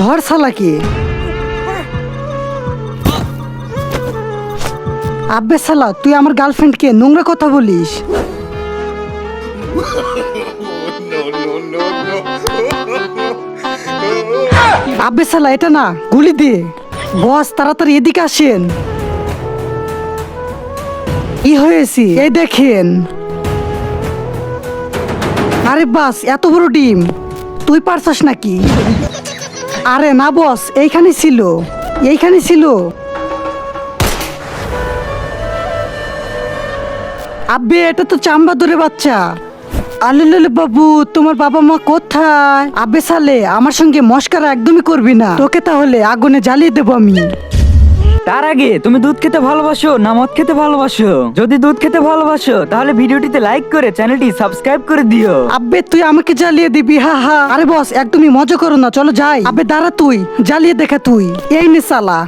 ধর শালাকে। আব্বে শালা, তুই আমার গার্লফ্রেন্ডকে নোংরা কথা বলিস। আব্বে শালা, এটা না, গুলি দে। বস তাড়াতাড়ি এদিকে আসেন। কি হয়েছে এই দেখেন। আরে বাস, এত বড় ডিম তুই পারছস নাকি? আরে না বস, এইখানে ছিল, এইখানে ছিল। আব্বে, এটা তো চাম্বাদুরে বাচ্চা। আলুলুলু বাবু, তোমার বাবা মা কোথায়? আব্বে সালে, আমার সঙ্গে মস্কারা একদমই করবি না, তোকে তাহলে আগুনে জ্বালিয়ে দেবো আমি। তার আগে তুমি দুধ খেতে ভালোবাসো না মদ খেতে ভালোবাসো? যদি দুধ খেতে ভালোবাসো তাহলে ভিডিওটিতে লাইক করে চ্যানেলটি সাবস্ক্রাইব করে দিও। আব্বে, তুই আমাকে জ্বালিয়ে দিবি? হা হা। আরে বস, একদমই মজা করো না, চলো যাই। আব্বে দাঁড়া, তুই জ্বালিয়ে দেখা তুই। এই নে সালা।